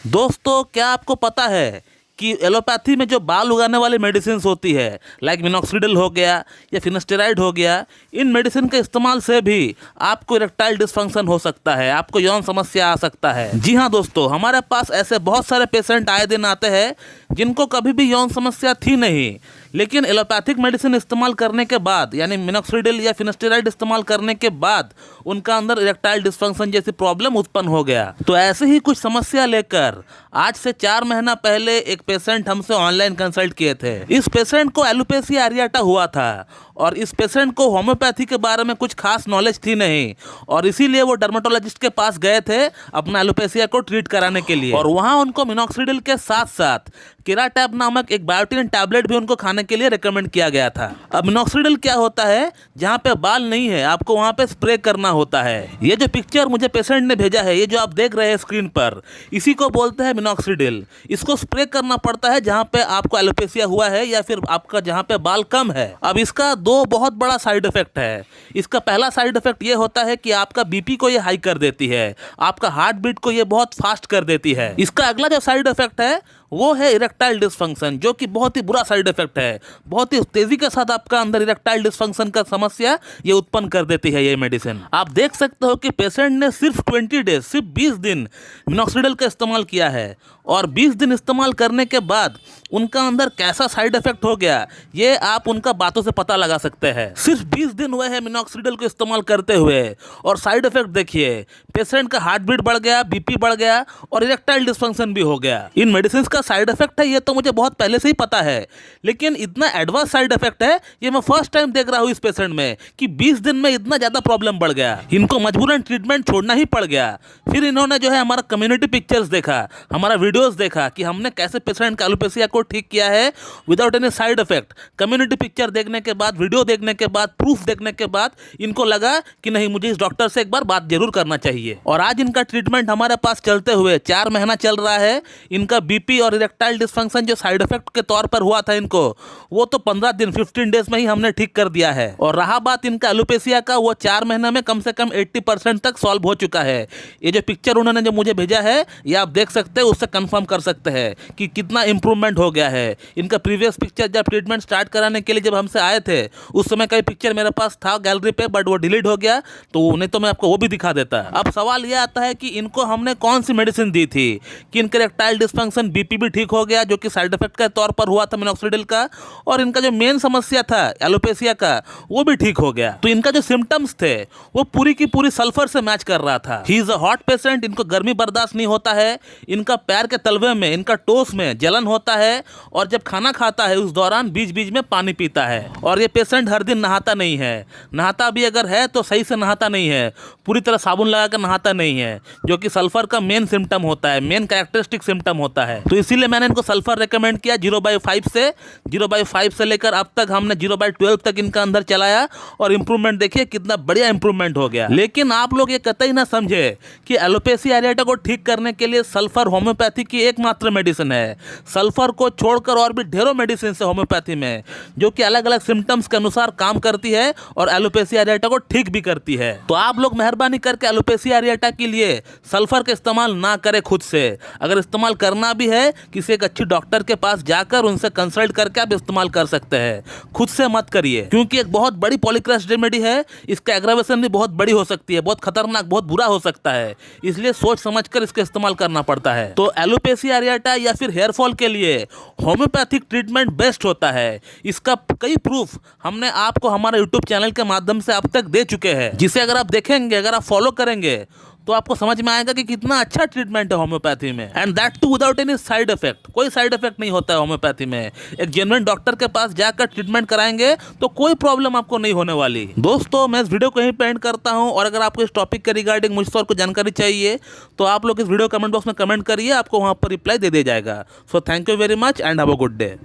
दोस्तों, क्या आपको पता है कि एलोपैथी में जो बाल उगाने वाली मेडिसिन होती है, लाइक मिनॉक्सिडिल हो गया या फिनेस्टेराइड हो गया, इन मेडिसिन के इस्तेमाल से भी आपको इरेक्टाइल डिसफंक्शन हो सकता है, आपको यौन समस्या आ सकता है। जी हाँ दोस्तों, हमारे पास ऐसे बहुत सारे पेशेंट आए दिन आते हैं जिनको कभी भी यौन समस्या थी नहीं, लेकिन एलोपैथिक मेडिसिन इस्तेमाल करने के बाद, यानी मिनॉक्सिडिल या फिनेस्टेराइड इस्तेमाल करने के बाद उनका अंदर इरेक्टाइल डिसफंक्शन जैसी प्रॉब्लम उत्पन्न हो गया। तो ऐसे ही कुछ समस्या लेकर आज से 4 महीना पहले एक पेशेंट हमसे ऑनलाइन कंसल्ट किए थे। इस पेशेंट को एलोपेशिया एरियाटा हुआ था और इस पेशेंट को होम्योपैथी के बारे में कुछ खास नॉलेज थी नहीं, और इसीलिए वो डर्मेटोलॉजिस्ट के पास गए थे अपना एलोपेशिया को ट्रीट कराने के लिए। और वहाँ उनको मिनॉक्सिडिल के साथ साथ केराटैब नामक एक बायोटिन टैबलेट भी उनको खाने के लिए रेकमेंड किया गया था। अब मिनॉक्सिडिल क्या होता है, जहाँ पे बाल नहीं है आपको वहाँ पे स्प्रे करना होता है। ये जो पिक्चर मुझे पेशेंट ने भेजा है, ये जो आप देख रहे हैं स्क्रीन पर, इसी को बोलते हैं मिनॉक्सिडिल। इसको स्प्रे करना पड़ता है जहाँ पे आपको एलोपेशिया हुआ है या फिर आपका जहाँ पे बाल कम है। अब इसका 2 बहुत बड़ा साइड इफेक्ट है। इसका पहला साइड इफेक्ट ये होता है कि आपका बीपी को ये हाई कर देती है, आपका हार्ट बीट को ये बहुत फास्ट कर देती है। इसका अगला जो साइड इफेक्ट है वो है इरेक्टाइल डिसफंक्शन, जो कि बहुत ही बुरा साइड इफेक्ट है। बहुत ही तेजी के साथ आपका अंदर इरेक्टाइल डिसफंक्शन का समस्या ये उत्पन्न कर देती है ये मेडिसिन। आप देख सकते हो कि पेशेंट ने सिर्फ 20 डेज, सिर्फ 20 दिन मिनॉक्सिडिल का इस्तेमाल किया है, और 20 दिन इस्तेमाल करने के बाद उनका अंदर कैसा साइड इफेक्ट हो गया ये आप उनका बातों से पता लगा सकते हैं। सिर्फ 20 दिन हुए हैं मिनॉक्सिडिल को इस्तेमाल करते हुए, और साइड इफेक्ट देखिए, पेशेंट का हार्ट बीट बढ़ गया, बीपी बढ़ गया और इरेक्टाइल डिसफंक्शन भी हो गया। इन मेडिसिन का साइड इफेक्ट है ये तो मुझे बहुत पहले से ही पता है, लेकिन इतना एडवांस साइड इफेक्ट है ये मैं फर्स्ट टाइम देख रहा हूँ इस पेशेंट में, कि 20 दिन में इतना ज्यादा प्रॉब्लम बढ़ गया। इनको मजबूरन ट्रीटमेंट छोड़ना ही पड़ गया। फिर इन्होंने जो है हमारा कम्युनिटी पिक्चर्स देखा, हमारा वीडियोस देखा कि हमने कैसे पेशेंट का एलोपेशिया को ठीक किया है without any side effect. Community picture देखने के बाद, वीडियो देखने के बाद, प्रूफ देखने के बाद इनको लगा कि नहीं, मुझे इस डॉक्टर से एक बार बात जरूर करना चाहिए। और आज इनका ट्रीटमेंट हमारे पास चलते हुए 4 महीना चल रहा है। इनका बीपी और इरेक्टाइल डिसफंक्शन जो साइड इफेक्ट के तौर पर हुआ था इनको, वो तो 15 दिन 15 डेज में ही हमने ठीक कर दिया है। और रहा बात इनका एलोपेशिया का, वो 4 महीने में कम से कम 80% तक सॉल्व हो चुका है। ये जो पिक्चर उन्होंने जो मुझे भेजा है ये आप देख सकते हैं, उससे कंफर्म कर सकते हैं कि कितना इंप्रूवमेंट हो गया है। इनका प्रीवियस पिक्चर जब ट्रीटमेंट स्टार्ट कराने के लिए जब हमसे आए थे उस समय का पिक्चर मेरे पास था गैलरी पे, बट वो डिलीट हो गया, तो नहीं तो मैं आपको वो भी दिखा देता। अब सवाल ये आता है कि इनको हमने कौन सी मेडिसिन दी थी कि इनके इरेक्टाइल डिसफंक्शन, बीपी भी ठीक हो गया जो कि साइड इफेक्ट के तौर पर हुआ था मिनॉक्सिडिल का, और इनका जो मेन समस्या था एलोपेशिया का वो भी ठीक हो गया। तो इनका जो सिम्टम्स थे वो पूरी की पूरी सल्फर से मैच कर रहा था। He is a hot patient, इनको गर्मी बर्दाश्त नहीं होता है, इनका पैर के तलवे में, इनका टोस में जलन होता है, और जब खाना खाता है उस दौरान बीच बीच में पानी पीता है। और ये पेशेंट हर दिन नहाता नहीं है, नहाता भी अगर है तो सही से नहाता नहीं है, पूरी तरह साबुन लगाकर नहाता नहीं है, जो कि सल्फर का मेन सिम्टम होता है, मेन कैरेक्टरिस्टिक सिम्टम होता है। तो इसीलिए मैंने इनको सल्फर रेकमेंड किया 0/5 से। 0/5 से लेकर अब तक हमने 0/12 तक इनका अंदर चलाया, और इंप्रूवमेंट देखिए कितना बढ़िया इंप्रूवमेंट हो गया। लेकिन आप लोग ये कतई ना समझे कि एलोपेशिया एरियाटा को ठीक करने के लिए सल्फर होम्योपैथी की एकमात्र मेडिसिन है। सल्फर को छोड़कर और भी ढेरों मेडिसिन है होम्योपैथी में जो कि अलग अलग सिम्टम्स के अनुसार काम करती है और एलोपेशिया एरियाटा को ठीक भी करती है। तो आप लोग मेहरबानी करके एलोपेशिया एरियाटा के लिए सल्फर का इस्तेमाल ना करें खुद से। अगर इस्तेमाल करना भी है, किसी एक अच्छी डॉक्टर के पास जाकर उनसे कंसल्ट करके आप इस्तेमाल कर सकते हैं, खुद से मत करिए, क्योंकि एक बहुत बड़ी पॉलीक्रस्ट रेमेडी है, इसका एग्रावेशन भी बहुत बड़ी हो सकती है, बहुत खतरनाक, बहुत बुरा हो सकता है, इसलिए सोच समझकर इसका इस्तेमाल करना पड़ता है। तो एलोपेशिया एरियाटा या फिर हेयर फॉल के लिए होम्योपैथिक ट्रीटमेंट बेस्ट होता है। इसका कई प्रूफ हमने आपको हमारे यूट्यूब चैनल के माध्यम से अब तक दे चुके हैं, जिसे अगर आप देखेंगे, अगर आप फॉलो करेंगे तो आपको समझ में आएगा कि कितना अच्छा ट्रीटमेंट है होम्योपैथी में, and that too without any side effect. कोई साइड इफेक्ट नहीं होता है होम्योपैथी में। एक जेन्युइन डॉक्टर के पास जाकर ट्रीटमेंट कराएंगे तो कोई प्रॉब्लम आपको नहीं होने वाली। दोस्तों, मैं इस वीडियो को यहीं पे एंड करता हूं, और अगर आपको इस टॉपिक के रिगार्डिंग मुझसे और कुछ जानकारी चाहिए तो आप लोग इस वीडियो कमेंट बॉक्स में कमेंट करिए, आपको वहां पर रिप्लाई दे दिया जाएगा। So thank you very much and have a good day.